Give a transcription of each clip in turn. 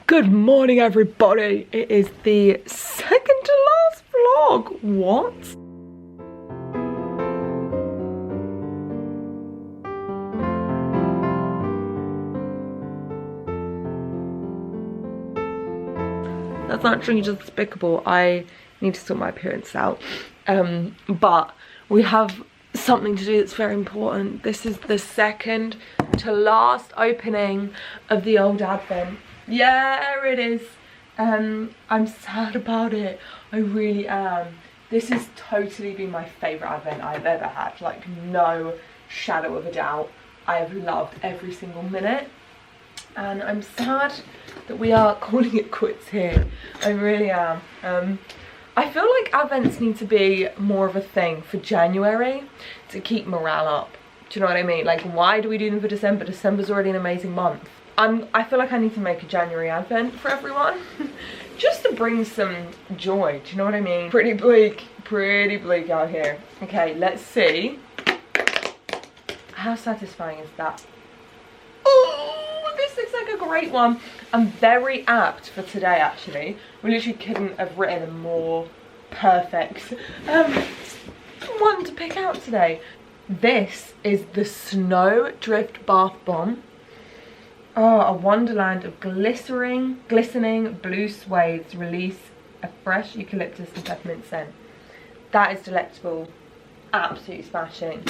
Good morning, everybody. It is the second to last vlog. What? That's actually just despicable. I need to sort my appearance out. But we have something to do that's very important. This is the second to last opening of the old advent. Yeah, it is. I'm sad about it. I really am. This has totally been my favourite advent I've ever had. Like, no shadow of a doubt. I have loved every single minute. And I'm sad that we are calling it quits here. I really am. I feel like advents need to be more of a thing for January to keep morale up. Do you know what I mean? Like, why do we do them for December? December's already an amazing month. I feel like I need to make a January advent for everyone. Just to bring some joy, do you know what I mean? Pretty bleak out here. Okay, let's see. How satisfying is that? Oh, this looks like a great one. I'm very apt for today, actually. We literally couldn't have written a more perfect one to pick out today. This is the Snow Drift Bath Bomb. Oh, a wonderland of glistening blue swathes release a fresh eucalyptus and peppermint scent. That is delectable. Absolutely smashing.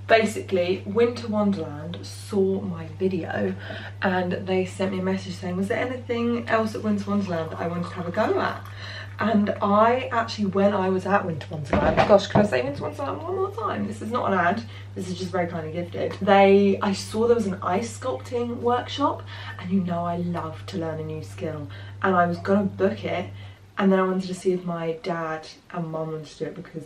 Basically, Winter Wonderland saw my video and they sent me a message saying, was there anything else at Winter Wonderland that I wanted to have a go at? And I actually, when I was at Winter Wonderland, gosh, can I say Winter Wonderland one more time? This is not an ad, this is just very kindly gifted. I saw there was an ice sculpting workshop, and you know I love to learn a new skill. And I was gonna book it, and then I wanted to see if my dad and mum wanted to do it, because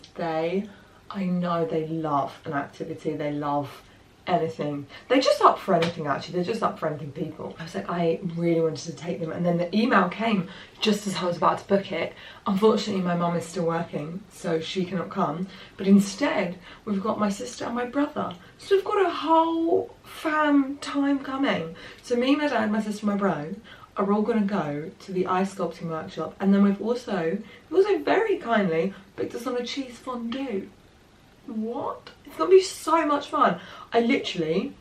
I know they love an activity, they love anything. They're just up for anything, actually. They're just up for anything, people. I was like, I really wanted to take them, and then the email came just as I was about to book it. Unfortunately, my mum is still working, so she cannot come, but instead we've got my sister and my brother, so we've got a whole fam time coming. So me, my dad, my sister, my bro are all gonna go to the ice sculpting workshop, and then we've also very kindly picked us on a cheese fondue. What? It's gonna be so much fun. I literally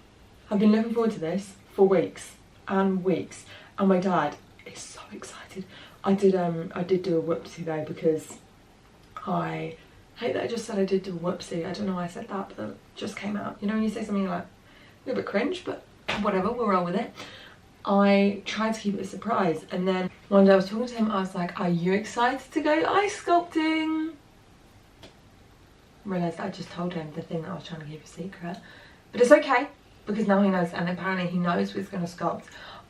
have been looking forward to this for weeks and weeks, and my dad is so excited. I did do a whoopsie though, because I hate that I just said I did do a whoopsie. I don't know why I said that, but it just came out. You know when you say something like a little bit cringe, but whatever, we'll roll with it. I tried to keep it a surprise, and then one day I was talking to him, I was like, are you excited to go ice sculpting? Realised I just told him the thing that I was trying to keep a secret, but it's okay because now he knows, and apparently he knows who's going to sculpt.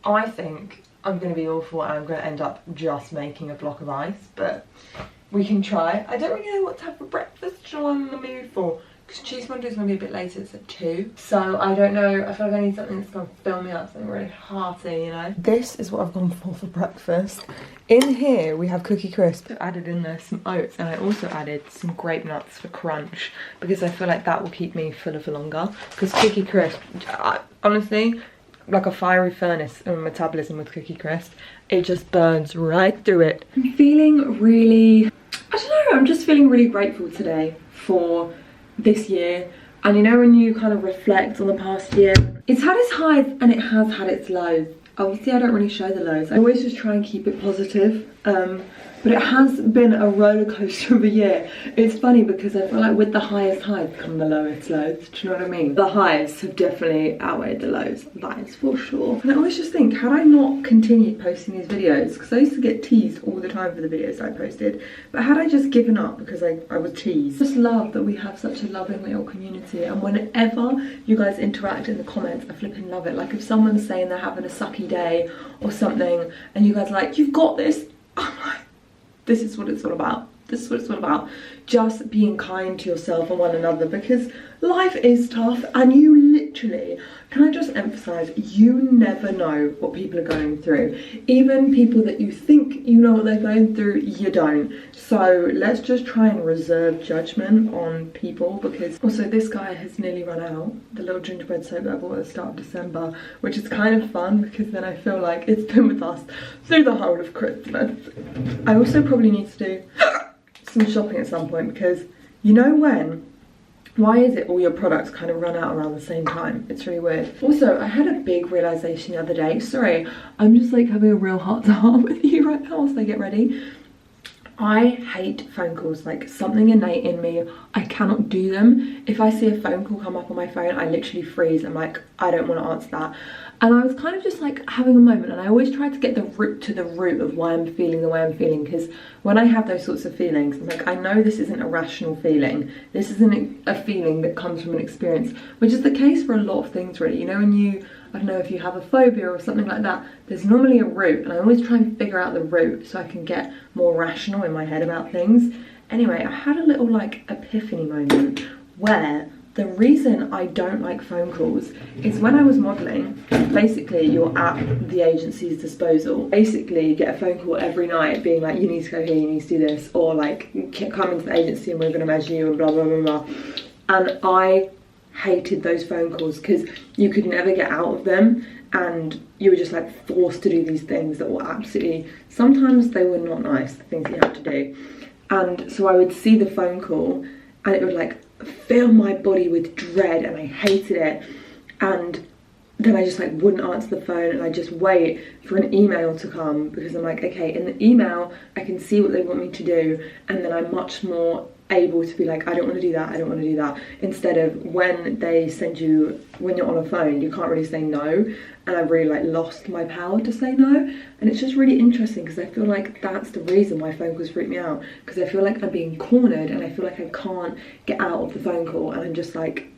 I think I'm going to be awful and I'm going to end up just making a block of ice, but we can try. I don't really know what to have for breakfast I'm in the mood for, because cheese fondue is going to be a bit later, it's at 2, so I don't know. I feel like I need something that's going to fill me up, something really hearty, you know. This is what I've gone for breakfast. In here we have Cookie Crisp. I added in there some oats, and I also added some grape nuts for crunch, because I feel like that will keep me fuller for longer, because Cookie Crisp, honestly, like a fiery furnace of metabolism with Cookie Crisp, it just burns right through it. I'm feeling really, I don't know, I'm just feeling really grateful today for this year. And you know when you kind of reflect on the past year, it's had its highs and it has had its lows. Obviously I don't really show the lows, I always just try and keep it positive, but it has been a roller coaster of a year. It's funny because I feel like with the highest highs come the lowest lows, do you know what I mean? The highs have definitely outweighed the lows, that is for sure. And I always just think, had I not continued posting these videos, because I used to get teased all the time for the videos I posted, but had I just given up because I was teased. I just love that we have such a loving little community, and whenever you guys interact in the comments, I flipping love it. Like if someone's saying they're having a sucky day or something, and you guys are like, you've got this, I'm like, this is what it's all about. this is what it's all about. Just being kind to yourself and one another, because life is tough and you literally, can I just emphasize, you never know what people are going through. Even people that you think you know what they're going through, you don't. So let's just try and reserve judgment on people, because also this guy has nearly run out, the little gingerbread soap that I bought at the start of December, which is kind of fun because then I feel like it's been with us through the whole of Christmas. I also probably need to do some shopping at some point, because you know when? Why is it all your products kind of run out around the same time? It's really weird. Also, I had a big realization the other day. Sorry, I'm just like having a real heart-to-heart with you right now whilst I get ready. I hate phone calls, like something innate in me, I cannot do them. If I see a phone call come up on my phone, I literally freeze. I'm like, I don't want to answer that. And I was kind of just like having a moment, and I always try to get the root of why I'm feeling the way I'm feeling, because when I have those sorts of feelings, I'm like, I know this isn't a rational feeling. This isn't a feeling that comes from an experience, which is the case for a lot of things really. You know, when you, I don't know, if you have a phobia or something like that, there's normally a root, and I always try and figure out the root so I can get more rational in my head about things. Anyway, I had a little like epiphany moment where the reason I don't like phone calls is when I was modelling, basically you're at the agency's disposal. Basically you get a phone call every night being like, you need to go here, you need to do this, or like, come into the agency and we're going to measure you and blah blah blah blah. And I hated those phone calls because you could never get out of them, and you were just like forced to do these things that were absolutely, sometimes they were not nice, the things you had to do. And so I would see the phone call and it would like fill my body with dread, and I hated it. And then I just like wouldn't answer the phone, and I just wait for an email to come, because I'm like, okay, in the email I can see what they want me to do, and then I'm much more able to be like, I don't want to do that, I don't want to do that, instead of when they send you, when you're on a phone, you can't really say no, and I've really like lost my power to say no. And it's just really interesting because I feel like that's the reason why phone calls freak me out, because I feel like I'm being cornered and I feel like I can't get out of the phone call, and I'm just like,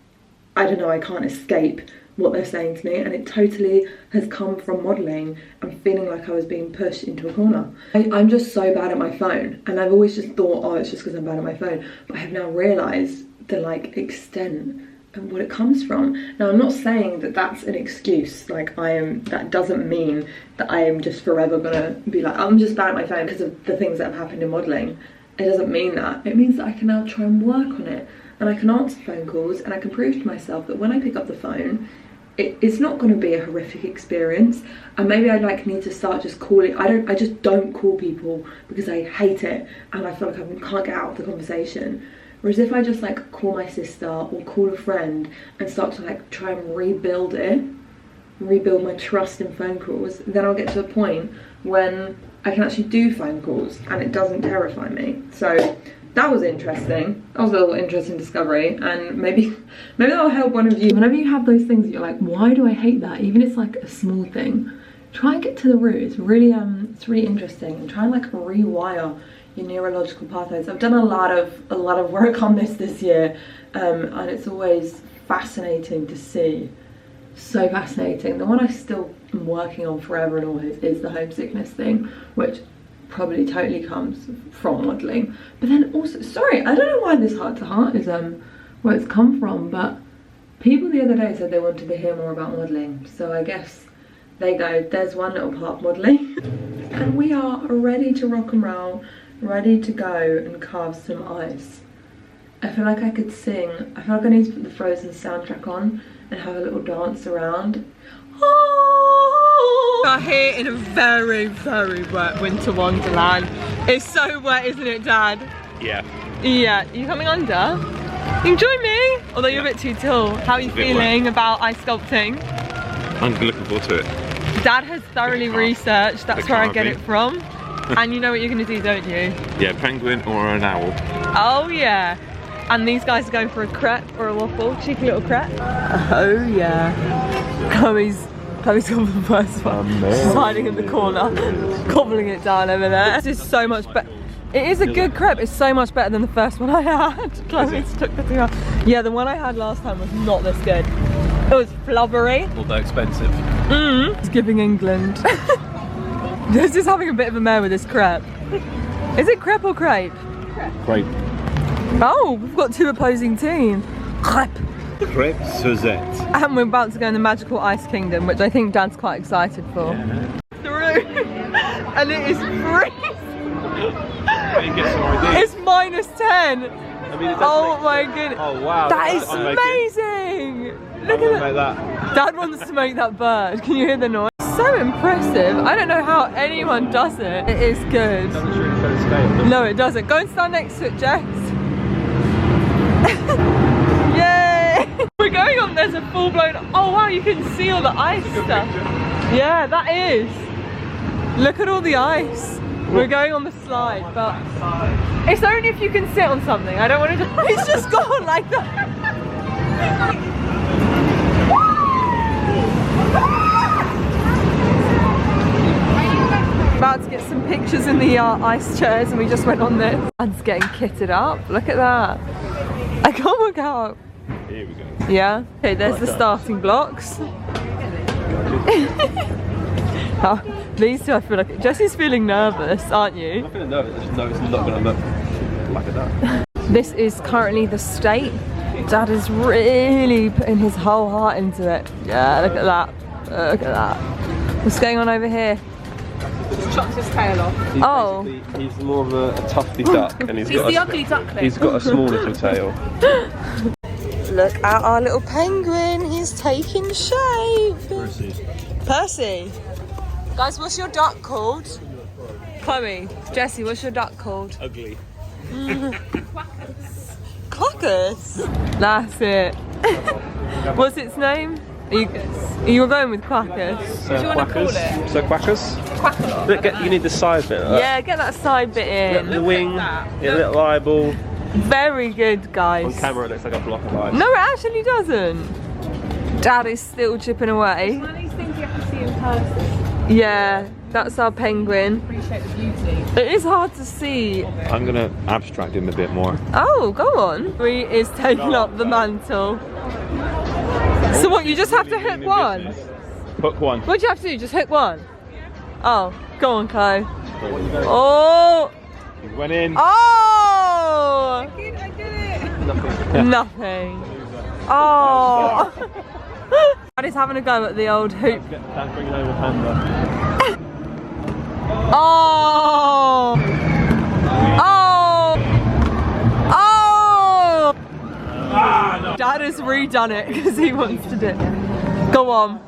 I don't know, I can't escape what they're saying to me. And it totally has come from modelling and feeling like I was being pushed into a corner. I'm just so bad at my phone, and I've always just thought, oh, it's just because I'm bad at my phone, but I have now realised the like extent and what it comes from. Now I'm not saying that that's an excuse, like that doesn't mean that I am just forever gonna be like, I'm just bad at my phone because of the things that have happened in modelling. It doesn't mean that. It means that I can now try and work on it, and I can answer phone calls, and I can prove to myself that when I pick up the phone, it's not going to be a horrific experience. And maybe I like need to start just calling. I just don't call people because I hate it and I feel like I can't get out of the conversation. Whereas if I just like call my sister or call a friend and start to like try and rebuild my trust in phone calls, then I'll get to a point when I can actually do phone calls and it doesn't terrify me. So that was interesting. That was a little interesting discovery, and maybe that'll help one of you. Whenever you have those things that you're like, why do I hate that? Even if it's like a small thing, try and get to the root. It's really interesting, and try and like rewire your neurological pathways. I've done a lot of work on this year, and it's always fascinating to see. So fascinating. The one I still am working on forever and always is the homesickness thing, which probably totally comes from modelling. But then also, sorry, I don't know why this heart to heart is where it's come from, but people the other day said they wanted to hear more about modelling, so I guess there you go, there's one little part of modelling. And we are ready to rock and roll, ready to go and carve some ice. I feel like I could sing. I feel like I need to put the Frozen soundtrack on and have a little dance around. We are here in a very, very wet winter wonderland. It's so wet, isn't it, Dad? Yeah. Yeah. Are you coming under? You can join me? Although you're a bit too tall. How are you feeling about ice sculpting? I'm looking forward to it. Dad has thoroughly researched. That's where I get it from. And you know what you're going to do, don't you? Yeah, penguin or an owl. Oh yeah. And these guys are going for a crepe or a waffle. Cheeky little crepe. Oh yeah. Chloe's gone for the first one. She's hiding in the corner, gobbling it down over there. This is so much better. It is a good crepe. It's so much better than the first one I had. Chloe's took the thing off. Yeah, the one I had last time was not this good. It was flubbery. Although expensive. It's giving England. This is having a bit of a mare with this crepe. Is it crepe or crepe? Crepe. Oh, we've got two opposing teams. Crepe. Crepe Suzette. And we're about to go in the magical ice kingdom, which I think Dad's quite excited for. Yeah. Through. And it is freezing. It's -10. I mean, oh my goodness. Oh wow. That is amazing. Look at that. Dad wants to make that bird. Can you hear the noise? So impressive. I don't know how anyone does it. It is good. It doesn't really show the scale. No, it doesn't. Go and stand next to it, Jess. Yay! We're going on, there's a full-blown, oh wow, you can see all the ice stuff. Yeah, that is. Look at all the ice. We're going on the slide, but it's only if you can sit on something. I don't want to. It's just gone like that. About to get some pictures in the ice chairs, and we just went on this. Dad's getting kitted up. Look at that. I can't work out. Here we go. Yeah. Okay, there's the starting blocks. Oh, these two, I feel like Jessie's feeling nervous, aren't you? I'm feeling nervous. I just know it's not going to look like that. This is currently the state. Dad is really putting his whole heart into it. Yeah, look at that. Look at that. What's going on over here? Just chopped his tail off. He's more of a tufty duck, and he's got the ugly duckling. He's got a small little tail. Look at our little penguin. He's taking shape. Percy. Guys, what's your duck called? Chloe. Jessie, what's your duck called? Ugly. Quackers. That's it. What's its name? You're going with Quackers. What do you want to call it? So Quackers? Quackers. You need the side bit. Yeah, get that side bit in. The wing, your little eyeball. Very good, guys. On camera it looks like a block of ice. No, it actually doesn't. Dad is still chipping away. It's one of these things you have to see in person. Yeah, that's our penguin. Appreciate the beauty. It is hard to see. I'm going to abstract him a bit more. Oh, go on. He is taking up the mantle. So what, you just have to hook one? Hook one. What do you have to do, just hook one? Oh, go on, Chloe. Oh! He went in. Oh! I did it! Nothing. Oh! Dad is having a go at the old hoop. Dad's bringing over Panda. Oh! Oh! Oh! Dad has redone it because he wants to do it. Go on.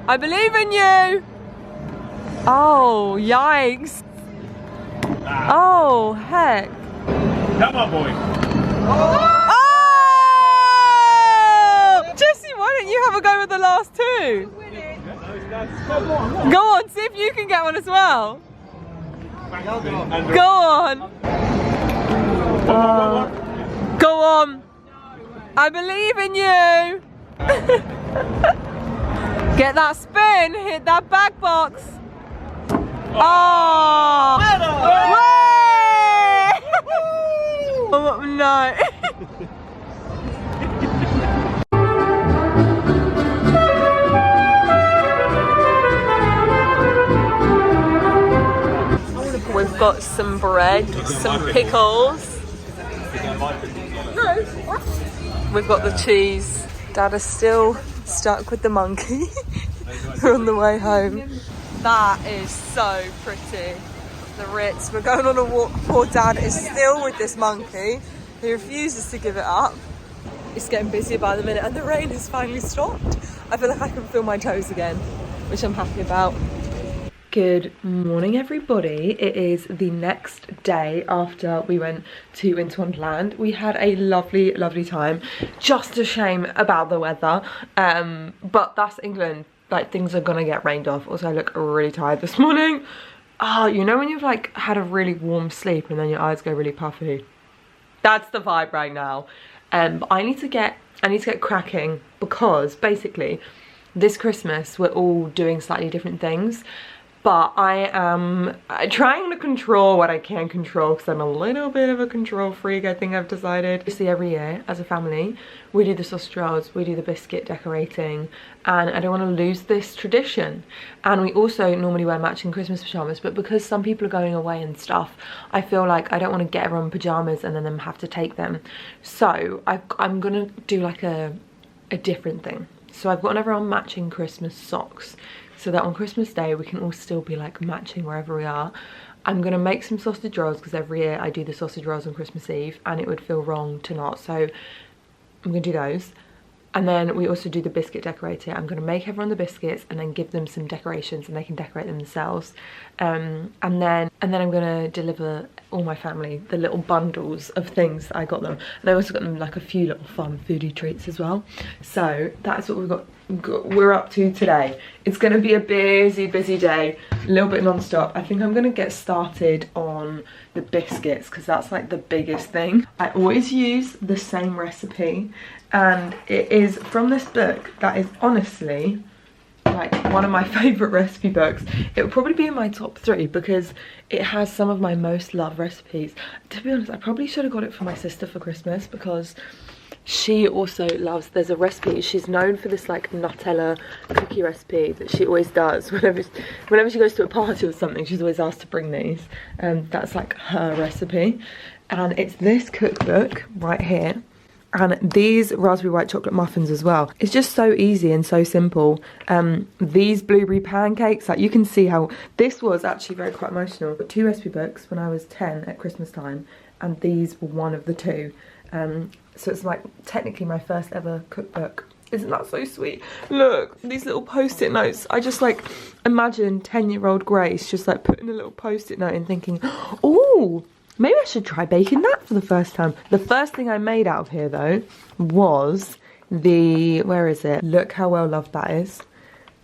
I believe in you! Oh, yikes. Oh, heck. Come on, boy. Oh! Jessie, why don't you have a go with the last two? Go on, see if you can get one as well. Go on. Go on. I believe in you. Get that spin, hit that back box. Oh! Oh no. We've got some bread, some pickles. We've got the cheese. Dad is still stuck with the monkey. We're on the way home. That is so pretty. The Ritz. We're going on a walk. Poor Dad is still with this monkey. He refuses to give it up. It's getting busier by the minute and the rain has finally stopped. I feel like I can feel my toes again, which I'm happy about. Good morning, everybody. It is the next day after we went to Winter Wonderland. We had a lovely, lovely time. Just a shame about the weather, but that's England. Like, things are gonna get rained off. Also, I look really tired this morning. Oh, you know when you've like had a really warm sleep and then your eyes go really puffy? That's the vibe right now. But I need to get cracking because basically this Christmas we're all doing slightly different things. but I am trying to control what I can control because I'm a little bit of a control freak, I think I've decided. You see, every year as a family we do the sausage rolls, we do the biscuit decorating, and I don't want to lose this tradition. And we also normally wear matching Christmas pyjamas, but because some people are going away and stuff, I feel like I don't want to get everyone pyjamas and then them have to take them. So I'm gonna do like a different thing. So I've gotten everyone matching Christmas socks, so that on Christmas Day we can all still be like matching wherever we are. I'm gonna make some sausage rolls because every year I do the sausage rolls on Christmas Eve and it would feel wrong to not, so I'm gonna do those. And then we also do the biscuit decorating. I'm gonna make everyone the biscuits and then give them some decorations and they can decorate them themselves. And then I'm gonna deliver all my family the little bundles of things that I got them. And I also got them like a few little fun foodie treats as well. So that's what we're up to today. It's gonna be a busy day, a little bit non-stop. I think I'm gonna get started on the biscuits because that's like the biggest thing. I always use the same recipe, and it is from this book that is honestly like one of my favourite recipe books. It would probably be in my top 3 because it has some of my most loved recipes. To be honest, I probably should have got it for my sister for Christmas because she also loves, there's a recipe, she's known for this like Nutella cookie recipe that she always does whenever she goes to a party or something. She's always asked to bring these, that's like her recipe, and it's this cookbook right here. And these raspberry white chocolate muffins as well. It's just so easy and so simple. These blueberry pancakes, like you can see how this was actually quite emotional. But 2 recipe books when I was 10 at Christmas time, and these were one of the 2. So it's like technically my first ever cookbook. Isn't that so sweet? Look, these little post-it notes. I just like imagine 10-year-old Grace just like putting a little post-it note and thinking, oh, maybe I should try baking that for the first time. The first thing I made out of here though was the, where is it? Look how well loved that is.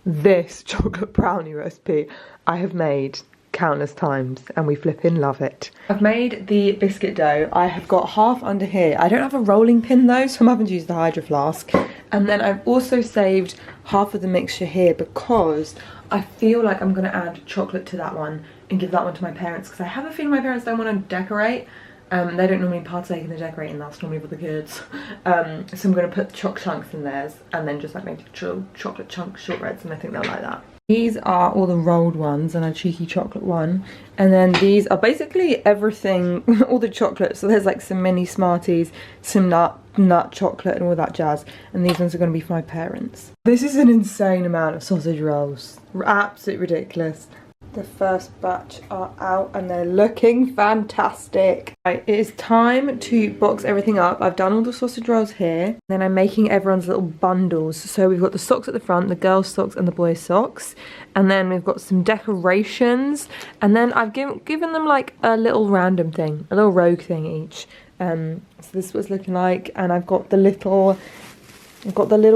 This chocolate brownie recipe I have made countless times and we flipping love it. I've made the biscuit dough. I have got half under here. I don't have a rolling pin though, so I'm having to use the Hydro Flask. And then I've also saved half of the mixture here because I feel like I'm gonna add chocolate to that one and give that one to my parents because I have a feeling my parents don't want to decorate. They don't normally partake in the decorating, that's normally for the kids. So I'm gonna put choc chunks in theirs and then just like make chocolate chunk shortbreads, and I think they'll like that. These are all the rolled ones and a cheeky chocolate one. And then these are basically everything, all the chocolate. So there's like some mini Smarties, some nut chocolate and all that jazz. And these ones are going to be for my parents. This is an insane amount of sausage rolls. Absolutely ridiculous. The first batch are out and they're looking fantastic. Right, it is time to box everything up. I've done all the sausage rolls here. Then I'm making everyone's little bundles. So we've got the socks at the front, the girls' socks and the boys' socks. And then we've got some decorations. And then I've given them like a little random thing, a little rogue thing each. So this is what it's looking like. And I've got the little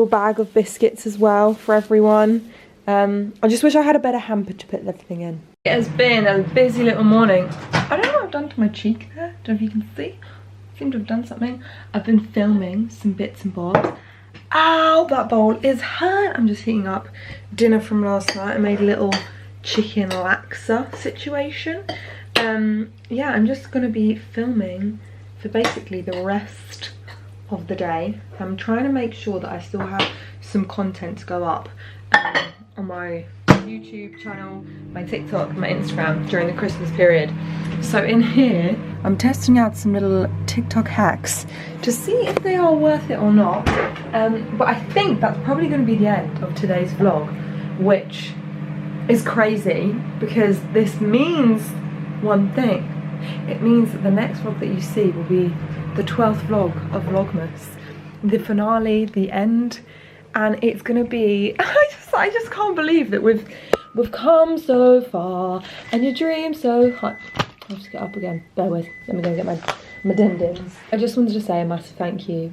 bag of biscuits as well for everyone. I just wish I had a better hamper to put everything in. It has been a busy little morning. I don't know what I've done to my cheek there. Don't know if you can see. I seem to have done something. I've been filming some bits and bobs. Ow, that bowl is hurt. I'm just heating up dinner from last night. I made a little chicken laksa situation. Yeah, I'm just going to be filming for basically the rest of the day. I'm trying to make sure that I still have some content to go up on my YouTube channel, my TikTok, my Instagram during the Christmas period. So in here, I'm testing out some little TikTok hacks to see if they are worth it or not. But I think that's probably going to be the end of today's vlog, which is crazy because this means one thing. It means that the next vlog that you see will be the 12th vlog of Vlogmas, the finale, the end. And it's gonna be, I just can't believe that we've come so far and your dream so high. I'll just get up again, bear with, let me go get my din-dins. I just wanted to say a massive thank you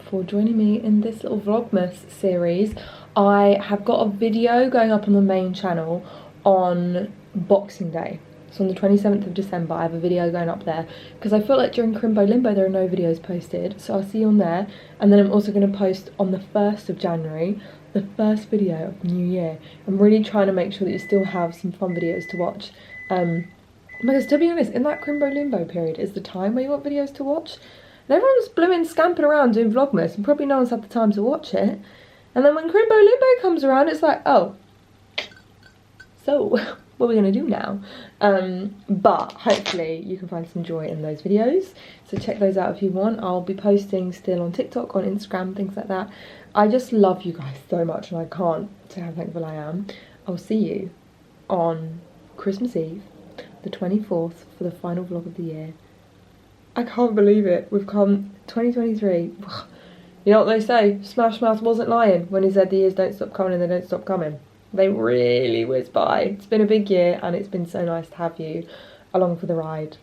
for joining me in this little Vlogmas series. I have got a video going up on the main channel on Boxing Day. So on the 27th of December, I have a video going up there because I feel like during Crimbo Limbo there are no videos posted. So I'll see you on there. And then I'm also going to post on the 1st of January the first video of the new year. I'm really trying to make sure that you still have some fun videos to watch. Because to be honest, in that Crimbo Limbo period is the time where you want videos to watch. And everyone's blooming scamping around doing Vlogmas and probably no one's had the time to watch it. And then when Crimbo Limbo comes around, it's like, oh, so what are we going to do now? But hopefully you can find some joy in those videos. So check those out if you want. I'll be posting still on TikTok, on Instagram, things like that. I just love you guys so much and I can't say how thankful I am. I'll see you on Christmas Eve, the 24th, for the final vlog of the year. I can't believe it. We've come 2023. You know what they say? Smash Mouth wasn't lying when he said the years don't stop coming and they don't stop coming. They really whiz by. It's been a big year and it's been so nice to have you along for the ride.